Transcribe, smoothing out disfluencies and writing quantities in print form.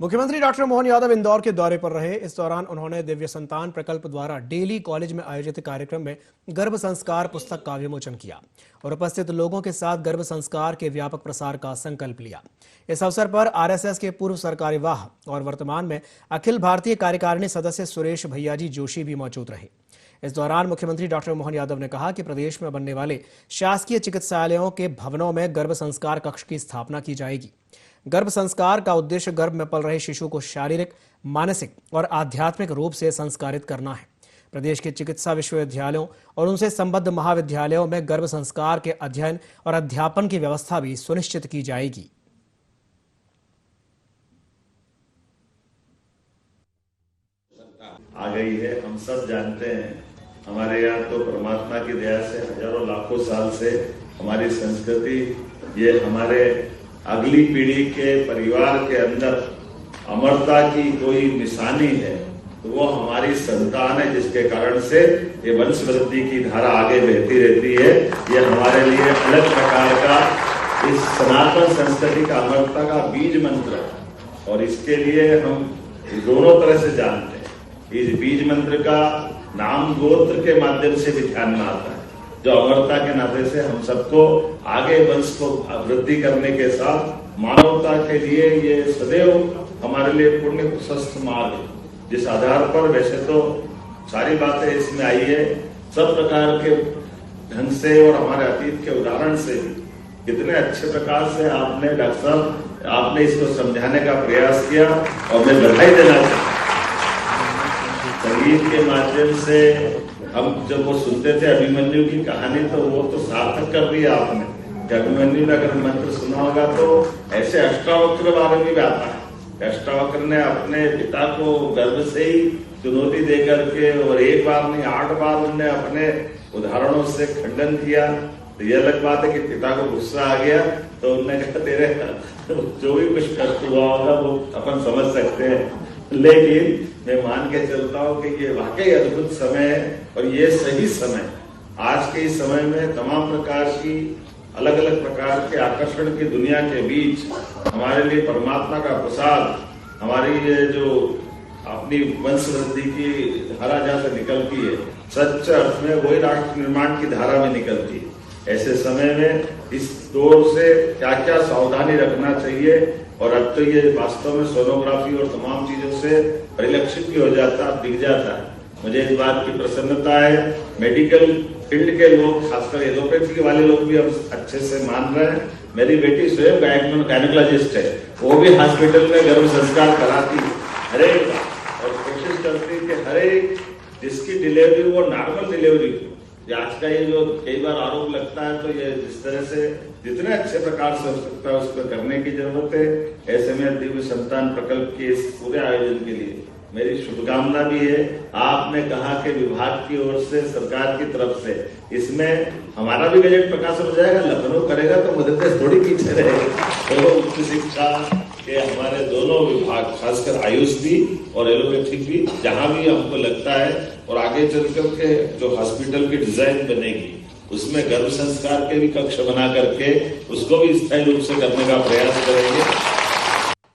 मुख्यमंत्री डॉक्टर मोहन यादव इंदौर के दौरे पर रहे। इस दौरान उन्होंने दिव्य संतान प्रकल्प द्वारा डेली कॉलेज में आयोजित कार्यक्रम में गर्भ संस्कार पुस्तक का विमोचन किया और उपस्थित लोगों के साथ गर्भ संस्कार के व्यापक प्रसार का संकल्प लिया। इस अवसर पर आरएसएस के पूर्व सरकारी वाह और वर्तमान में अखिल भारतीय कार्यकारिणी सदस्य सुरेश भैयाजी जोशी भी मौजूद रहे। इस दौरान मुख्यमंत्री डॉक्टर मोहन यादव ने कहा कि प्रदेश में बनने वाले शासकीय चिकित्सालयों के भवनों में गर्भ संस्कार कक्ष की स्थापना की जाएगी। गर्भ संस्कार का उद्देश्य गर्भ में पल रहे शिशु को शारीरिक, मानसिक और आध्यात्मिक रूप से संस्कारित करना है। प्रदेश के चिकित्सा विश्वविद्यालयों और उनसे संबद्ध महाविद्यालयों में गर्भ संस्कार के अध्ययन और अध्यापन की व्यवस्था भी सुनिश्चित की जाएगी। आ गई है, हम सब जानते हैं। हमारे यहाँ तो परमात्मा की दया से हजारों लाखों साल से हमारी संस्कृति, ये हमारे अगली पीढ़ी के परिवार के अंदर अमरता की कोई निशानी है तो वो हमारी संतान है, जिसके कारण से ये वंश वृद्धि की धारा आगे बहती रहती है। ये हमारे लिए अलग प्रकार का इस सनातन संस्कृति का अमरता का बीज मंत्र है और इसके लिए हम दोनों तरह से जानते हैं। इस बीज मंत्र का नाम गोत्र के माध्यम से भी ध्यान में आता है, जो अमरता के नाते से हम सबको आगे वंश को वृद्धि करने के साथ मानवता के लिए ये सदैव हमारे लिए पुण्य प्रशस्त मार्ग है, जिस आधार पर वैसे तो सारी बातें इसमें आई है, सब प्रकार के ढंग से और हमारे अतीत के उदाहरण से भी कितने अच्छे प्रकार से आपने डॉक्टर साहब आपने इसको समझाने का प्रयास किया और मैं बधाई देना चाहता हूं। संगीत के माध्यम से हम जब वो सुनते थे अभिमन्यु की कहानी, तो वो तो सार्थक कर दिया आपने। अभिमन्यु ने अगर मंत्र सुना होगा तो ऐसे अष्टावक्र बारे में भी आता है। अष्टावक्र ने अपने पिता को गर्भ से ही चुनौती दे करके और एक बार नहीं 8 बार उन्होंने अपने उदाहरणों से खंडन किया। तो ये अलग बात है कि पिता को गुस्सा आ गया तो उन्होंने कहा तेरे जो भी कुछ कष्ट हुआ होगा वो अपन समझ सकते हैं, लेकिन मैं मान के चलता हूँ कि ये वाकई अद्भुत समय है और ये सही समय। आज के इस समय में तमाम प्रकार की अलग अलग प्रकार के आकर्षण की दुनिया के बीच हमारे लिए परमात्मा का प्रसाद, हमारी ये जो अपनी वंश वृद्धि की धारा जहाँ से निकलती है, सच्चे अर्थ में वही राष्ट्र निर्माण की धारा में निकलती है। ऐसे समय में इस दौर से क्या क्या सावधानी रखना चाहिए, और अब तो ये वास्तव में सोनोग्राफी और तमाम चीजों से परिलक्षित भी हो जाता, दिख जाता है। मुझे इस बात की प्रसन्नता है, मेडिकल फील्ड के लोग, खासकर एलोपैथी वाले लोग भी अब अच्छे से मान रहे हैं। मेरी बेटी स्वयं गायनेकोलॉजिस्ट है, वो भी हॉस्पिटल में गर्भ संस्कार कराती है हरेक, और कोशिश करती है कि हरेक जिसकी डिलीवरी वो नॉर्मल डिलीवरी हो। आज का ये जो कई बार आरोप लगता है, तो ये जिस तरह से जितने अच्छे प्रकार से हो सकता है उसको करने की जरूरत है। ऐसे में दिव्य संतान प्रकल्प के इस पूरे आयोजन के लिए मेरी शुभकामना भी है। आपने कहा कि विभाग की ओर से, सरकार की तरफ से इसमें हमारा भी बजट प्रकाशन हो जाएगा। लखनऊ करेगा तो मध्य प्रदेश थोड़ी पीछे रहेगा। तो उच्च शिक्षा के हमारे दोनों विभाग, खासकर आयुष भी और एलोपैथिक भी, जहां भी हमको लगता है, और आगे चलकर के जो हॉस्पिटल की डिजाइन बनेगी उसमें गर्भ संस्कार के भी कक्ष बना करके उसको भी स्थायी रूप से करने का प्रयास करेंगे।